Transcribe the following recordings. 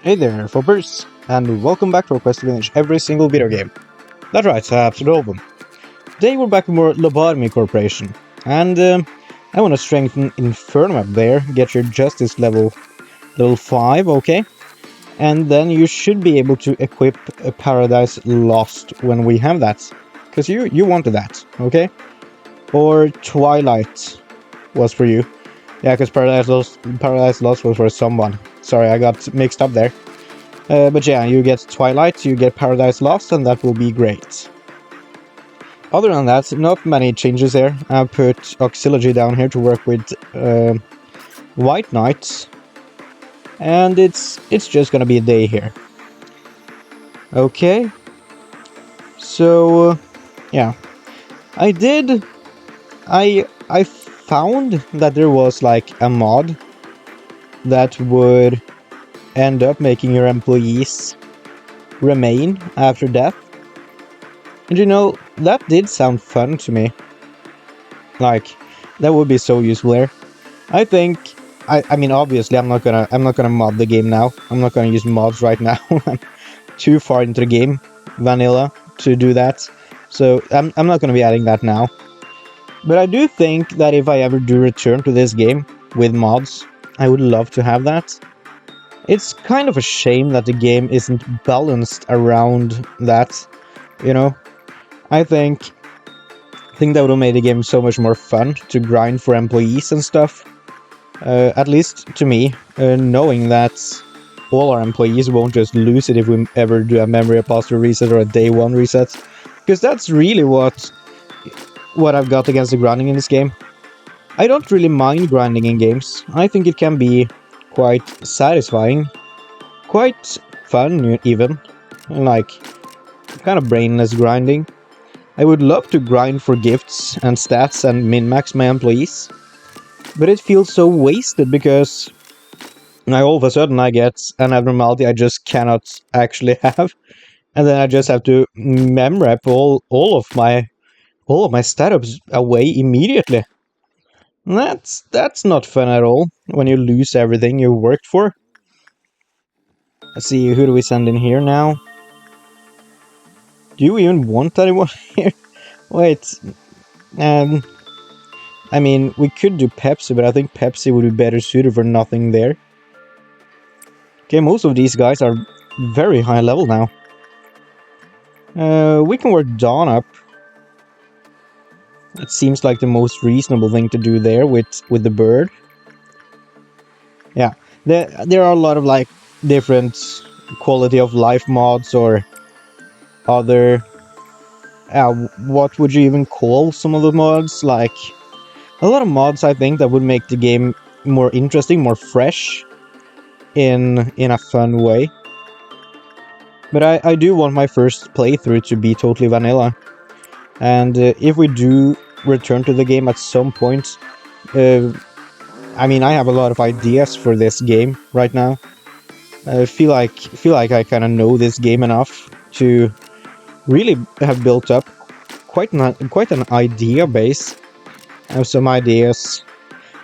Hey there, Foppers, and welcome back to our quest to finish every single video game. That's right, absolutely all of them. Today we're back with more Lobotomy Corporation, and I want to strengthen Inferno up there, get your Justice level 5, okay? And then you should be able to equip a Paradise Lost when we have that, because you wanted that, okay? Or Twilight was for you. Yeah, because Paradise Lost was for someone. Sorry, I got mixed up there. But yeah, you get Twilight, you get Paradise Lost, and that will be great. Other than that, not many changes there. I put Auxiliary down here to work with White Knights. And it's just gonna be a day here. Okay. So, yeah. I found that there was like a mod that would end up making your employees remain after death. And you know, that did sound fun to me. Like, that would be so useful there. I think, I mean, obviously, I'm not gonna mod the game now. I'm not gonna use mods right now. I'm too far into the game, vanilla, to do that. So, I'm not gonna be adding that now. But I do think that if I ever do return to this game with mods, I would love to have that. It's kind of a shame that the game isn't balanced around that, you know? I think that would have made the game so much more fun to grind for employees and stuff. At least to me, knowing that all our employees won't just lose it if we ever do a memory repository reset or a day one reset. Because that's really what I've got against the grinding in this game. I don't really mind grinding in games. I think it can be quite satisfying. Quite fun, even. Like, kind of brainless grinding. I would love to grind for gifts and stats and min-max my employees. But it feels so wasted because all of a sudden I get an abnormality I just cannot actually have. And then I just have to mem-rep all of my startups away immediately. That's not fun at all, when you lose everything you worked for. Let's see, who do we send in here now? Do you even want anyone here? Wait, I mean, we could do Pepsi, but I think Pepsi would be better suited for nothing there. Okay, most of these guys are very high level now. We can work Dawn up. That seems like the most reasonable thing to do there with the bird. Yeah, there are a lot of like different quality of life mods or other... what would you even call some of the mods? Like, a lot of mods I think that would make the game more interesting, more fresh in a fun way. But I do want my first playthrough to be totally vanilla. And if we do return to the game at some point, I mean, I have a lot of ideas for this game right now. I feel like I kind of know this game enough to really have built up quite an idea base. I have some ideas.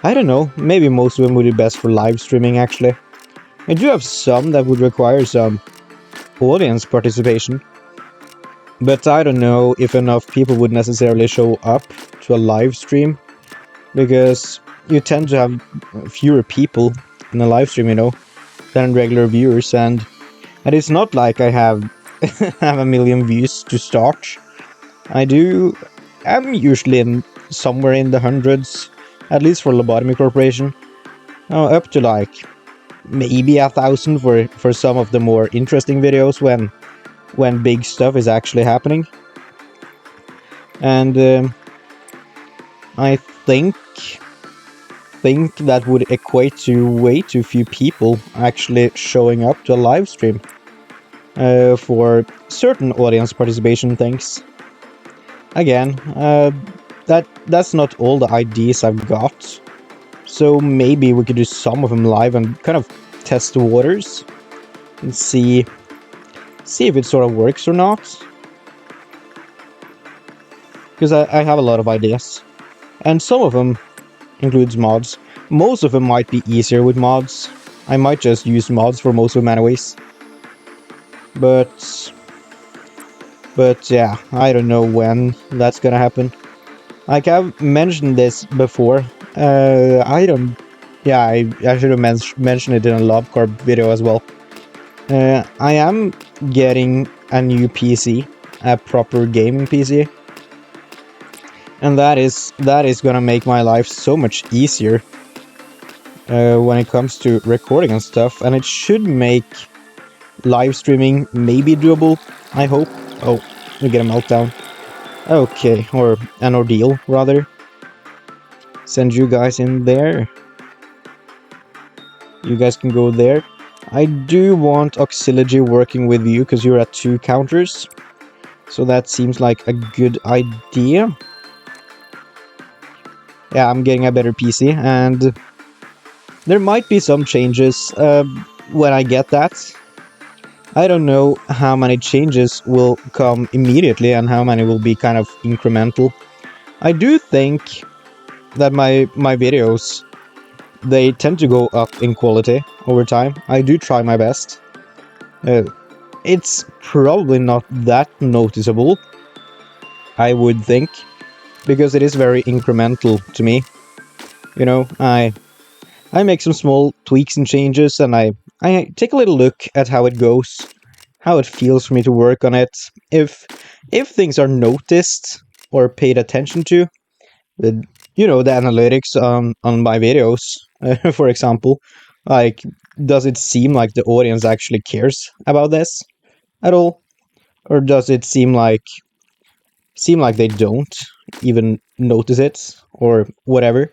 I don't know, maybe most of them would be best for live streaming actually. I do have some that would require some audience participation. But I don't know if enough people would necessarily show up to a live stream. Because you tend to have fewer people in a live stream, you know, than regular viewers. And it's not like I have have a million views to start. I'm usually somewhere in the hundreds, at least for Lobotomy Corporation. Up to like maybe 1,000 for some of the more interesting videos when big stuff is actually happening. And I think that would equate to way too few people actually showing up to a live stream for certain audience participation things. Again, that's not all the ideas I've got, so maybe we could do some of them live and kind of test the waters and see if it sort of works or not. Because I have a lot of ideas, and some of them includes mods. Most of them might be easier with mods. I might just use mods for most of them anyways. But yeah, I don't know when that's gonna happen. Like I've mentioned this before. I don't. Yeah, I should have mentioned it in a LobCorp video as well. I am getting a new PC, a proper gaming PC, and that is gonna make my life so much easier when it comes to recording and stuff, and it should make live streaming maybe doable. I hope. Oh, we get a meltdown. Okay, or an ordeal rather. Send you guys in there. You guys can go there. I do want Auxiliary working with you because you're at 2 counters. So that seems like a good idea. Yeah, I'm getting a better PC, and there might be some changes when I get that. I don't know how many changes will come immediately and how many will be kind of incremental. I do think that my videos, they tend to go up in quality over time. I do try my best. It's probably not that noticeable, I would think, because it is very incremental to me. You know, I make some small tweaks and changes, and I take a little look at how it goes, how it feels for me to work on it. If things are noticed or paid attention to, the the analytics on my videos, for example, like, does it seem like the audience actually cares about this at all, or does it seem like they don't even notice it or whatever?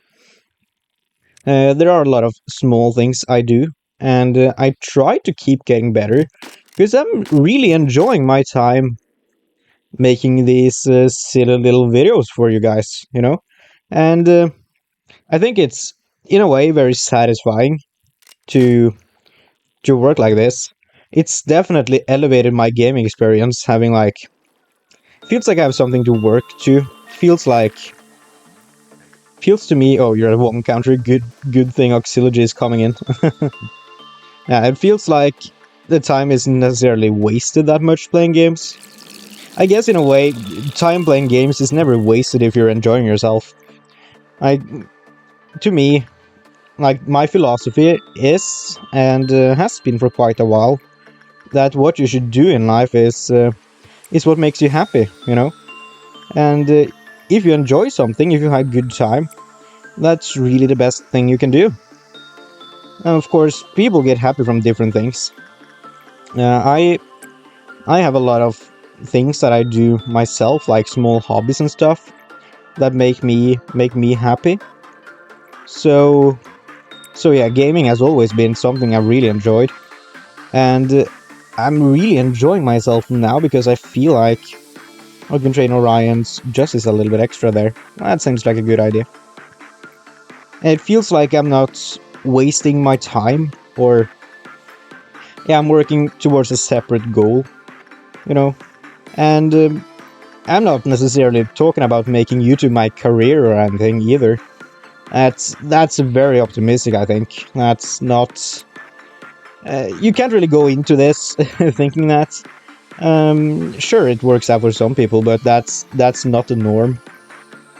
There are a lot of small things I do, and I try to keep getting better because I'm really enjoying my time making these silly little videos for you guys, and I think it's in a way very satisfying to work like this. It's definitely elevated my gaming experience, having feels like I have something to work to. Feels to me, oh, you're at 1 country, good thing Auxiliary is coming in. Yeah, it feels like the time isn't necessarily wasted that much playing games. I guess in a way, time playing games is never wasted if you're enjoying yourself. To me, my philosophy is, and has been for quite a while, that what you should do in life is what makes you happy, And if you enjoy something, if you have a good time, that's really the best thing you can do. And of course, people get happy from different things. I have a lot of things that I do myself, like small hobbies and stuff, that make me happy. So yeah, gaming has always been something I really enjoyed, and I'm really enjoying myself now because I feel like I can train Orion's justice a little bit extra there. That seems like a good idea. And it feels like I'm not wasting my time, or yeah, I'm working towards a separate goal, and I'm not necessarily talking about making YouTube my career or anything either. That's very optimistic, I think. That's not... you can't really go into this thinking that. Sure, it works out for some people, but that's not the norm.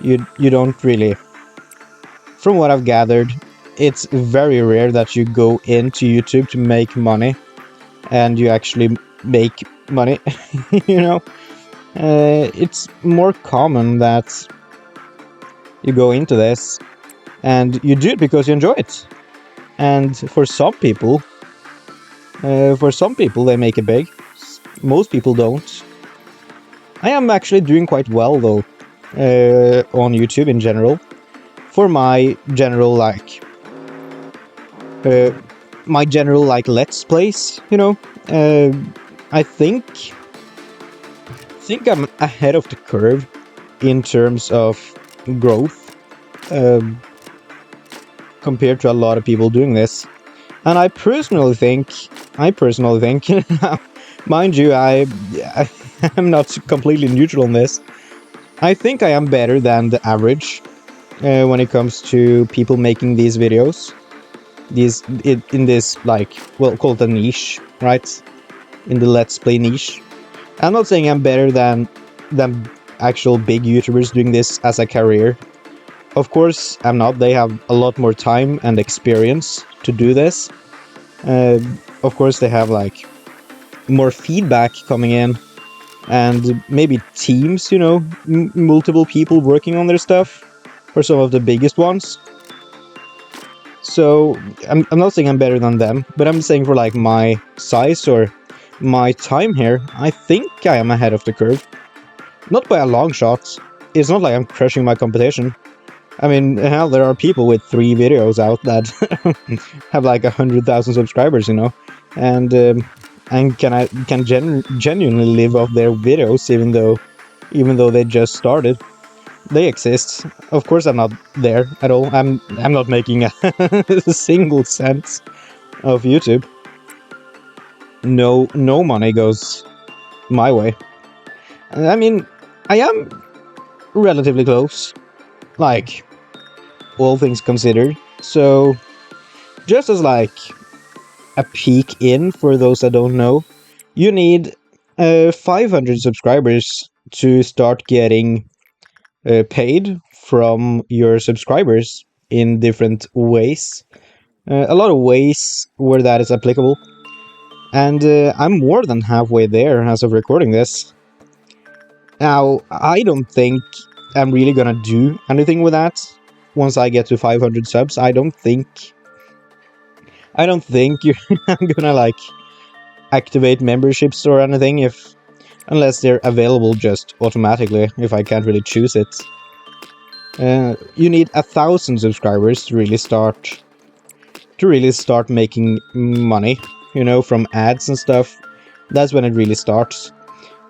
You don't really... From what I've gathered, it's very rare that you go into YouTube to make money, and you actually make money, It's more common that you go into this and you do it because you enjoy it. And for some people, they make it big. Most people don't. I am actually doing quite well, though, on YouTube in general. For my general, Let's Plays, I think I'm ahead of the curve in terms of growth, compared to a lot of people doing this. And I personally think, mind you, I'm not completely neutral on this. I think I am better than the average when it comes to people making these videos. in this, like, well, called a niche, right? In the Let's Play niche. I'm not saying I'm better than actual big YouTubers doing this as a career. Of course, I'm not. They have a lot more time and experience to do this. Of course, they have like more feedback coming in, and maybe teams, you know, multiple people working on their stuff, for some of the biggest ones. So I'm not saying I'm better than them, but I'm saying for like my size or my time here, I think I am ahead of the curve. Not by a long shot. It's not like I'm crushing my competition. I mean, hell, there are people with 3 videos out that have like 100,000 subscribers, you know, and can genuinely live off their videos, even though they just started. They exist. Of course, I'm not there at all. I'm not making a single cent of YouTube. No money goes my way. I mean, I am relatively close, like, all things considered. So, just as like a peek in for those that don't know, you need 500 subscribers to start getting paid from your subscribers in different ways. A lot of ways where that is applicable. And I'm more than halfway there as of recording this. Now, I don't think I'm really gonna do anything with that once I get to 500 subs. I don't think I'm gonna like activate memberships or anything unless they're available just automatically if I can't really choose it. You need 1,000 subscribers to really start making money, you know, from ads and stuff. That's when it really starts.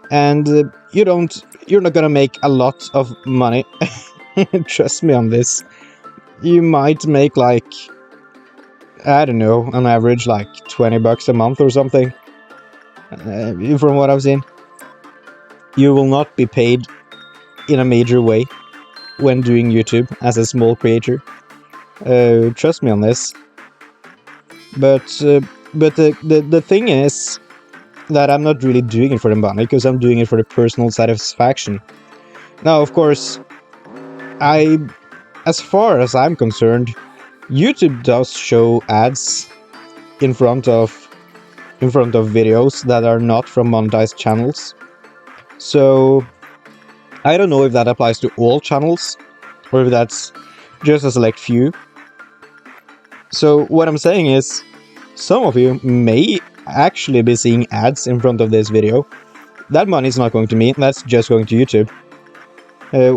And you're not gonna make a lot of money. Trust me on this. You might make like, I don't know, on average like 20 bucks a month or something. From what I've seen. You will not be paid in a major way when doing YouTube as a small creator. Trust me on this. But the thing is that I'm not really doing it for the money, because I'm doing it for the personal satisfaction. Now, of course, as far as I'm concerned, YouTube does show ads in front of videos that are not from monetized channels. So I don't know if that applies to all channels or if that's just a select few. So what I'm saying is, some of you may actually be seeing ads in front of this video. That money is not going to me, that's just going to YouTube.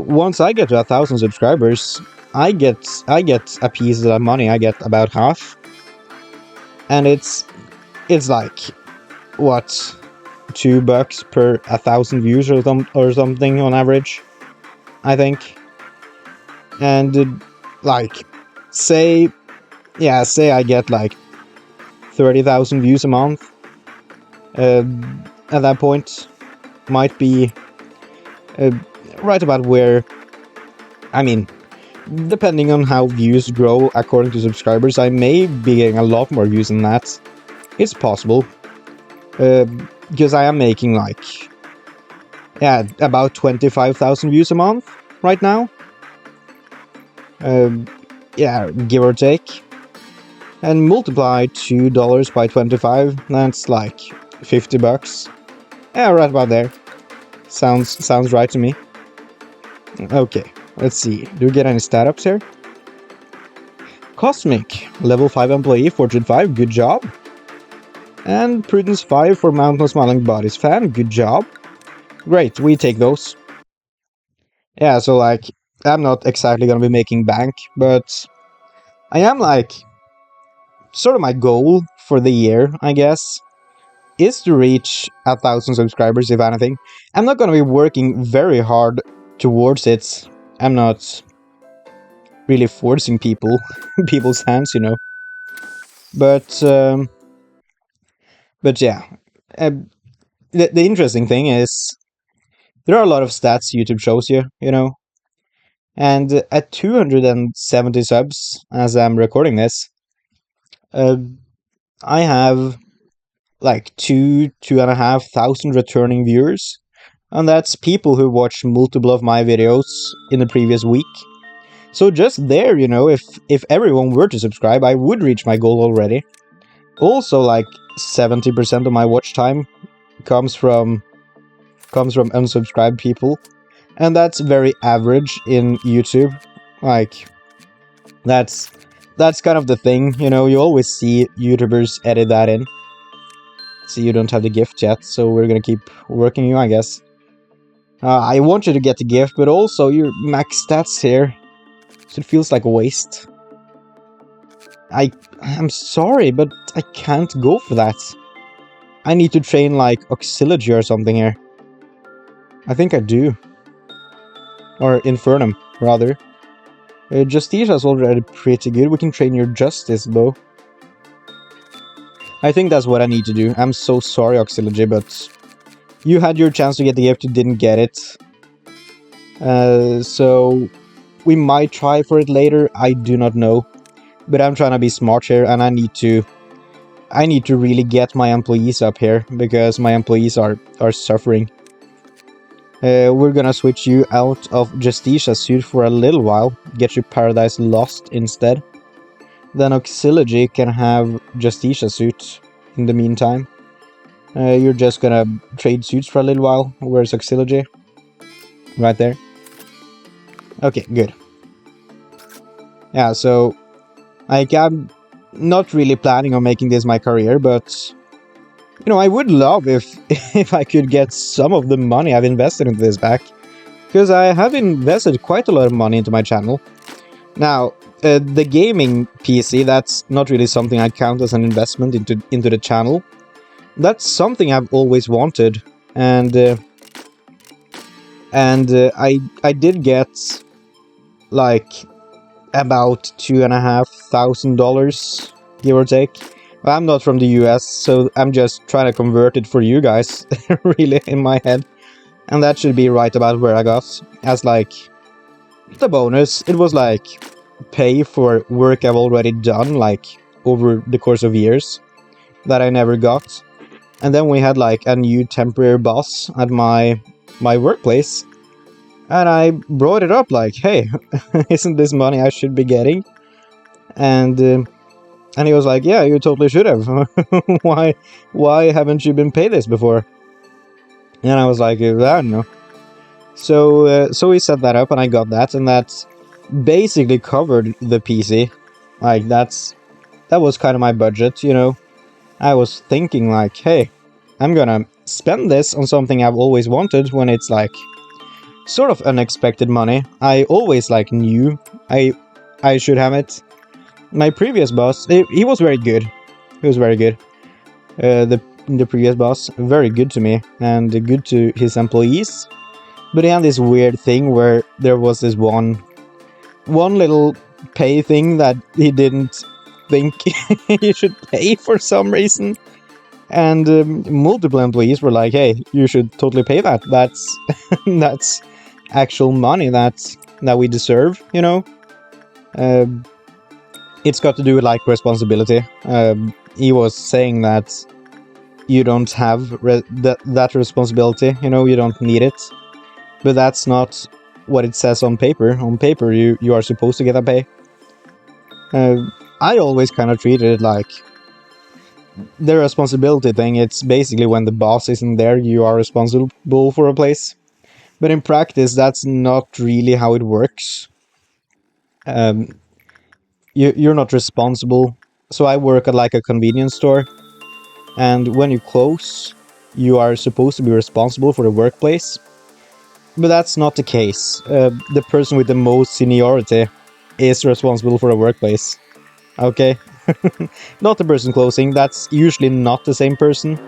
Once I get to 1,000 subscribers, I get a piece of that money. I get about half, and it's like, what, $2 per 1,000 views or something on average, I think. And like, say I get like 30,000 views a month. At that point, might be right about where, I mean, depending on how views grow according to subscribers, I may be getting a lot more views than that. It's possible. Because I am making like, about 25,000 views a month right now. Give or take. And multiply $2 by 25, that's like 50 bucks. Yeah, right about there. Sounds right to me. Okay, let's see. Do we get any stat ups here? Cosmic, level 5 employee, Fortune 5, good job. And Prudence 5 for Mountain of Smiling Bodies fan, good job. Great, we take those. Yeah, so like, I'm not exactly gonna be making bank, but I am like, sort of my goal for the year, I guess, is to reach 1,000 subscribers, if anything. I'm not gonna be working very hard towards it. I'm not really forcing people's hands, you know. But yeah, the interesting thing is there are a lot of stats YouTube shows you, you know. And at 270 subs, as I'm recording this, Uh, I have like 2,500 returning viewers, and that's people who watched multiple of my videos in the previous week. So just there, you know, if everyone were to subscribe, I would reach my goal already. Also, like 70% of my watch time comes from unsubscribed people, and that's very average in YouTube. Like that's kind of the thing, you know. You always see YouTubers edit that in. See, you don't have the gift yet, so we're gonna keep working you, I guess. I want you to get the gift, but also your max stats here, so it feels like a waste. I'm sorry, but I can't go for that. I need to train like auxiliary or something here. I think I do. Or Infernum, rather. Justicia is already pretty good. We can train your Justice bow. I think that's what I need to do. I'm so sorry, Auxiliary, but you had your chance to get the gift, you didn't get it. So we might try for it later, I do not know. But I'm trying to be smart here, and I need to really get my employees up here, because my employees are suffering. We're gonna switch you out of Justicia suit for a little while, get you Paradise Lost instead. Then Auxiliary can have Justicia suit in the meantime. You're just gonna trade suits for a little while. Where's Auxiliary? Right there. Okay, good. Yeah, so like, I'm not really planning on making this my career, but you know, I would love if if I could get some of the money I've invested into this back, because I have invested quite a lot of money into my channel. Now, the gaming PC, that's not really something I count as an investment into the channel. That's something I've always wanted, and I did get like about $2,500, give or take. I'm not from the US, so I'm just trying to convert it for you guys, really, in my head. And that should be right about where I got, as like the bonus. It was like pay for work I've already done, like over the course of years, that I never got. And then we had like a new temporary boss at my workplace, and I brought it up like, hey, isn't this money I should be getting? And he was like, yeah, you totally should have. why haven't you been paid this before? And I was like, I don't know. So we set that up, and I got that, and that basically covered the PC. Like that was kind of my budget, you know. I was thinking like, hey, I'm gonna spend this on something I've always wanted, when it's like sort of unexpected money. I always like knew I should have it. My previous boss, he was very good. He was very good. The previous boss, very good to me, and good to his employees. But he had this weird thing where there was this one little pay thing that he didn't think he should pay for some reason. And multiple employees were like, hey, you should totally pay that. That's that's actual money that we deserve, you know. It's got to do with like responsibility. He was saying that you don't have that responsibility, you know, you don't need it. But that's not what it says on paper. On paper, you are supposed to get a pay. I always kind of treated it like the responsibility thing. It's basically when the boss isn't there, you are responsible for a place. But in practice, that's not really how it works. You're not responsible. So I work at like a convenience store, and when you close, you are supposed to be responsible for the workplace. But that's not the case. The person with the most seniority is responsible for a workplace. Okay? Not the person closing. That's usually not the same person,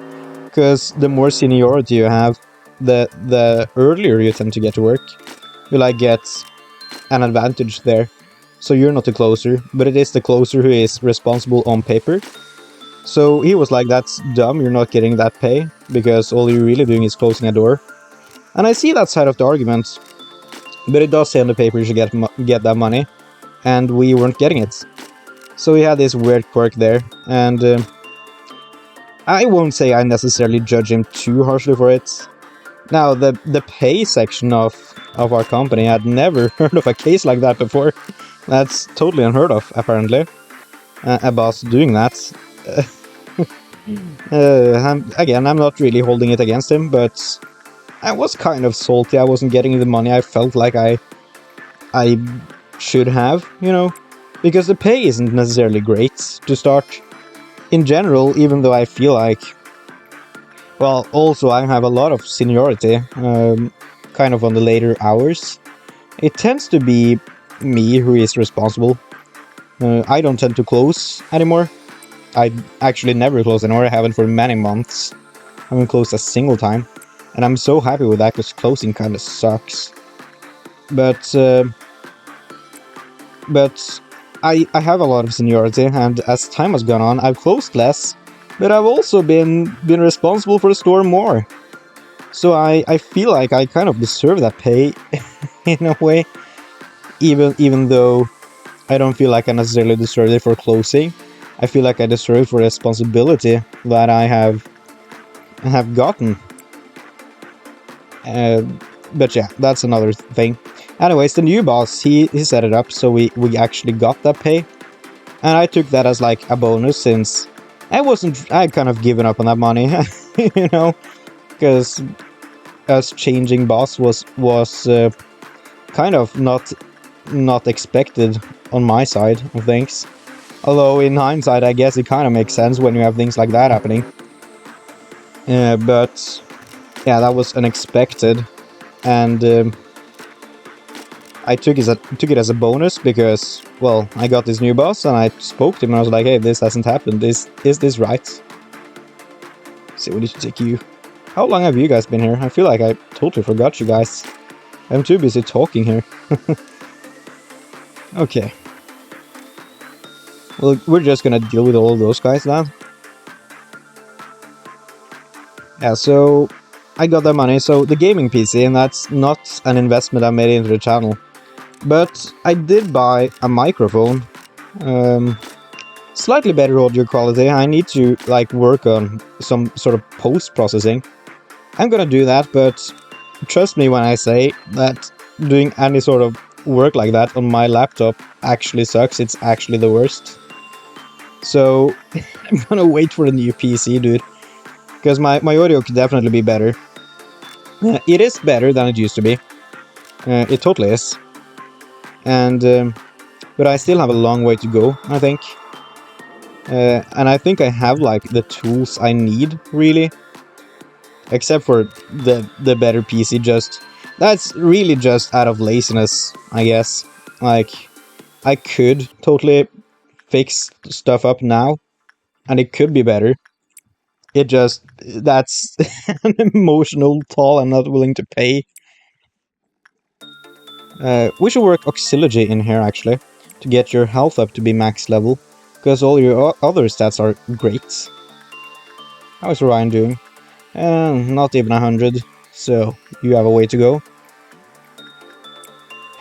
because the more seniority you have, the earlier you tend to get to work. You like get an advantage there. So you're not the closer, but it is the closer who is responsible on paper. So he was like, that's dumb, you're not getting that pay, because all you're really doing is closing a door. And I see that side of the argument, but it does say on the paper you should get that money, and we weren't getting it. So he had this weird quirk there, and I won't say I necessarily judge him too harshly for it. Now, the pay section of our company had never heard of a case like that before. That's totally unheard of, apparently. A boss doing that. Again, I'm not really holding it against him, but I was kind of salty. I wasn't getting the money I felt like I should have, you know? Because the pay isn't necessarily great to start. In general, even though I feel like... Well, also I have a lot of seniority, kind of on the later hours. It tends to be me who is responsible. I don't tend to close anymore. I actually never close anymore. I haven't for many months. I haven't closed a single time. And I'm so happy with that, because closing kind of sucks. But I have a lot of seniority, and as time has gone on, I've closed less, but I've also been responsible for the store more. So I feel like I kind of deserve that pay, in a way, even though I don't feel like I necessarily deserve it for closing. I feel like I deserve it for the responsibility that I have gotten. But yeah, that's another thing. Anyways, the new boss, he set it up so we actually got that pay. And I took that as like a bonus, since I had kind of given up on that money, you know, because us changing boss was kind of not expected on my side of things. Although in hindsight, I guess it kind of makes sense when you have things like that happening. But yeah, that was unexpected, and I took it as a bonus because, well, I got this new boss and I spoke to him and I was like, hey, this hasn't happened. Is this right? So we need to take you. How long have you guys been here? I feel like I totally forgot you guys. I'm too busy talking here. Okay. Well, we're just gonna deal with all of those guys now. Yeah, so I got that money. So the gaming PC, and that's not an investment I made into the channel. But I did buy a microphone. Slightly better audio quality. I need to like work on some sort of post-processing. I'm gonna do that, but trust me when I say that doing any sort of work like that on my laptop actually sucks. It's actually the worst. So I'm gonna wait for a new PC, dude. Because my audio could definitely be better. It is better than it used to be. It totally is. And but I still have a long way to go, I think. And I think I have like the tools I need, really. Except for the better PC. That's really just out of laziness, I guess. Like, I could totally fix stuff up now, and it could be better. That's an emotional toll I'm not willing to pay. We should work Auxiliary in here, actually, to get your health up to be max level, because all your other stats are great. How is Ryan doing? Not even 100, so you have a way to go.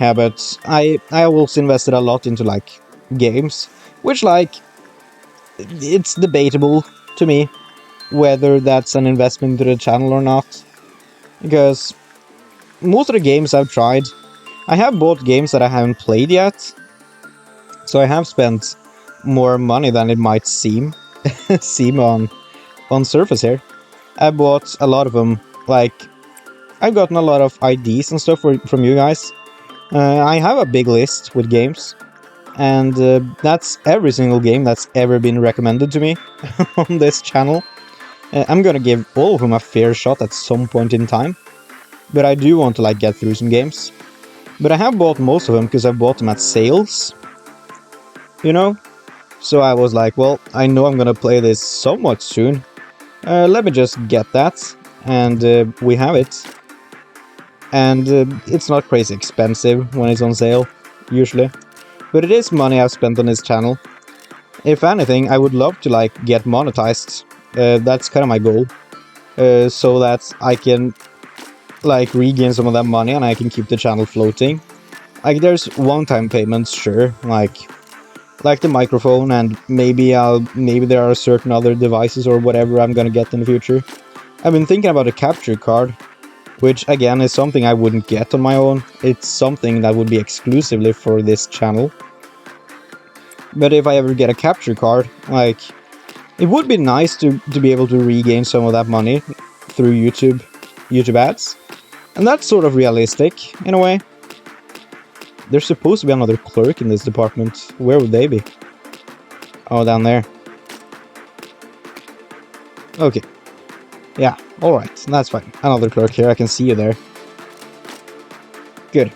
Yeah, but I also invested a lot into, like, games, which, like, it's debatable to me whether that's an investment into the channel or not, because most of the games I've tried, I have bought games that I haven't played yet, so I have spent more money than it might seem on surface here. I bought a lot of them, like, I've gotten a lot of IDs and stuff from you guys. I have a big list with games, and that's every single game that's ever been recommended to me on this channel. I'm gonna give all of them a fair shot at some point in time, but I do want to, like, get through some games. But I have bought most of them because I bought them at sales, you know? So I was like, well, I know I'm gonna play this somewhat soon. Let me just get that, and we have it. And it's not crazy expensive when it's on sale, usually. But it is money I've spent on this channel. If anything, I would love to, like, get monetized. That's kind of my goal. So that I can, like, regain some of that money and I can keep the channel floating. Like, there's one-time payments, sure. Like, like the microphone, and maybe there are certain other devices or whatever I'm gonna get in the future. I've been thinking about a capture card, which again is something I wouldn't get on my own. It's something that would be exclusively for this channel. But if I ever get a capture card, like, it would be nice to be able to regain some of that money through YouTube ads. And that's sort of realistic, in a way. There's supposed to be another clerk in this department. Where would they be? Oh, down there. Okay. Yeah, alright, that's fine. Another clerk here, I can see you there. Good.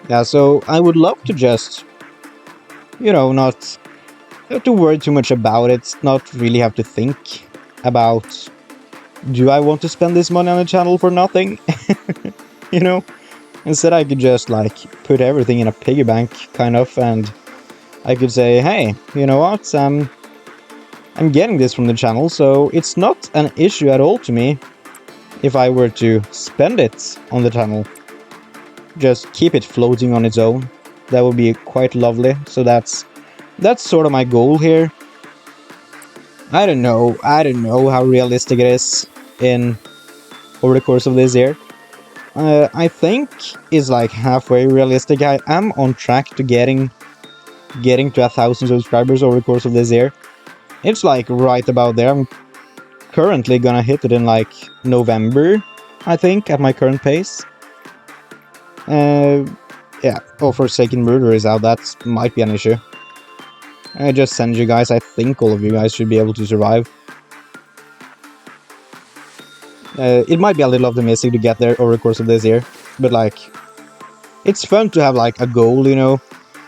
Yeah, so I would love to just, you know, not have to worry too much about it, not really have to think about, do I want to spend this money on a channel for nothing? You know? Instead I could just, like, put everything in a piggy bank, kind of, and I could say, hey, you know what, I'm getting this from the channel, so it's not an issue at all to me if I were to spend it on the channel. Just keep it floating on its own. That would be quite lovely, so that's sort of my goal here. I don't know how realistic it is over the course of this year. I think it's like halfway realistic. I am on track to getting to 1,000 subscribers over the course of this year. It's like right about there. I'm currently gonna hit it in like November, I think, at my current pace. Yeah. Oh, Forsaken Murder is out. That might be an issue. I just send you guys. I think all of you guys should be able to survive. It might be a little optimistic to get there over the course of this year, but like, it's fun to have like a goal, you know,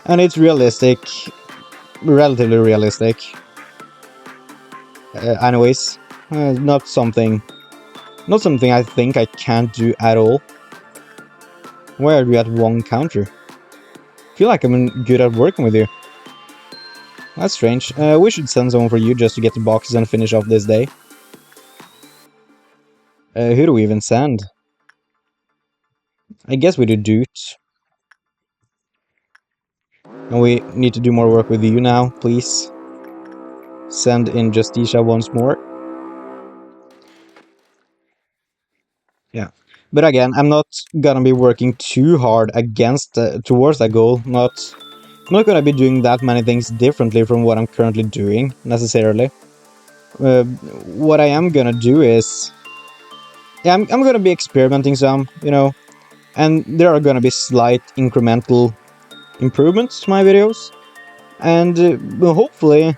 and it's realistic, relatively realistic. Anyways, not something I think I can't do at all. Why are we at one counter? I feel like I'm good at working with you. That's strange. We should send someone for you just to get the boxes and finish off this day. Who do we even send? I guess we do Doot. And we need to do more work with you now, please. Send in Justicia once more. Yeah. But again, I'm not gonna be working too hard towards that goal. I'm not gonna be doing that many things differently from what I'm currently doing, necessarily. What I am gonna do is... yeah, I'm gonna be experimenting some, you know, and there are gonna be slight incremental improvements to my videos, and hopefully,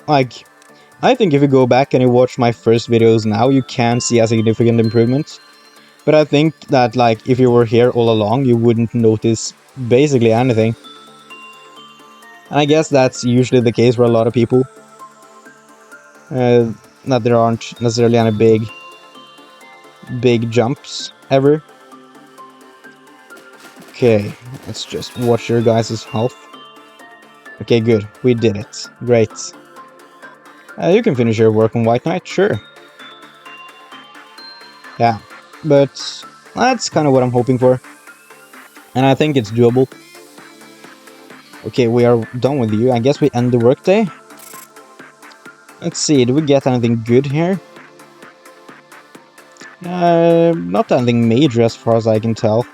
like, I think if you go back and you watch my first videos now, you can see a significant improvement, but I think that, like, if you were here all along, you wouldn't notice basically anything, and I guess that's usually the case for a lot of people, that there aren't necessarily any big jumps ever. Okay, let's just watch your guys' health. Okay, good. We did it. Great. You can finish your work on White Knight, sure. Yeah, but that's kind of what I'm hoping for. And I think it's doable. Okay, we are done with you. I guess we end the workday. Let's see, do we get anything good here? Not anything major as far as I can tell.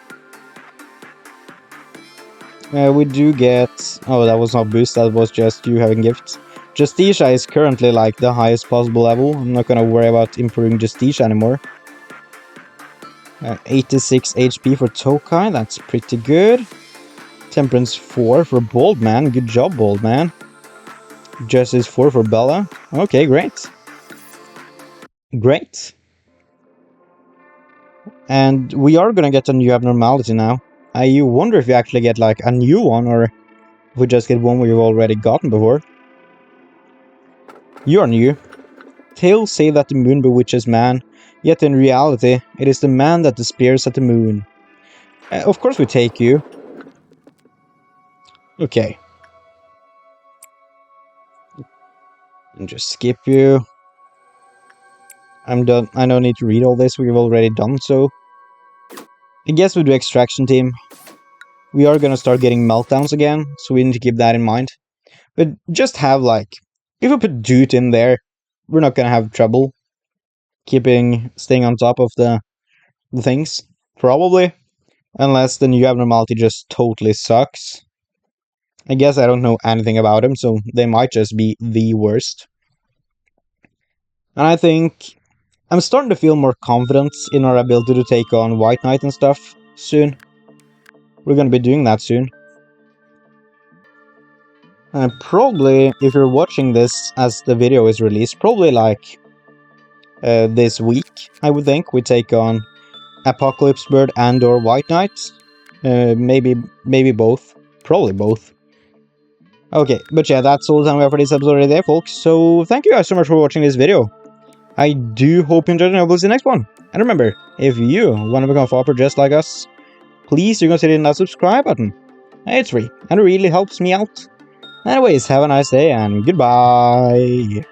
We do get... oh, that was not boost, that was just you having gifts. Justicia is currently like the highest possible level. I'm not gonna worry about improving Justicia anymore. 86 HP for Tokai, that's pretty good. Temperance 4 for Bold Man, good job Bold Man. Justice 4 for Bella, okay, great. Great. And we are gonna get a new abnormality now. I wonder if you actually get like a new one, or if we just get one we've already gotten before. You are new. Tales say that the moon bewitches man, yet in reality, it is the man that despairs at the moon. Of course we take you. Okay. And just skip you. I'm done. I don't need to read all this, we've already done so. I guess we do extraction team. we are gonna start getting meltdowns again, so we need to keep that in mind. But just have, like, if we put Dude in there, we're not gonna have trouble staying on top of the things, probably. Unless the new abnormality just totally sucks. I guess I don't know anything about him, so they might just be the worst. And I think I'm starting to feel more confidence in our ability to take on White Knight and stuff soon. We're gonna be doing that soon. And probably, if you're watching this as the video is released, probably like this week, I would think, we take on Apocalypse Bird and or White Knight. Maybe both. Probably both. Okay, but yeah, that's all the time we have for this episode right there, folks. So thank you guys so much for watching this video. I do hope you enjoyed it, and I will see you next one. And remember, if you want to become a follower just like us, please do consider hitting that subscribe button. It's free, and it really helps me out. Anyways, have a nice day, and goodbye!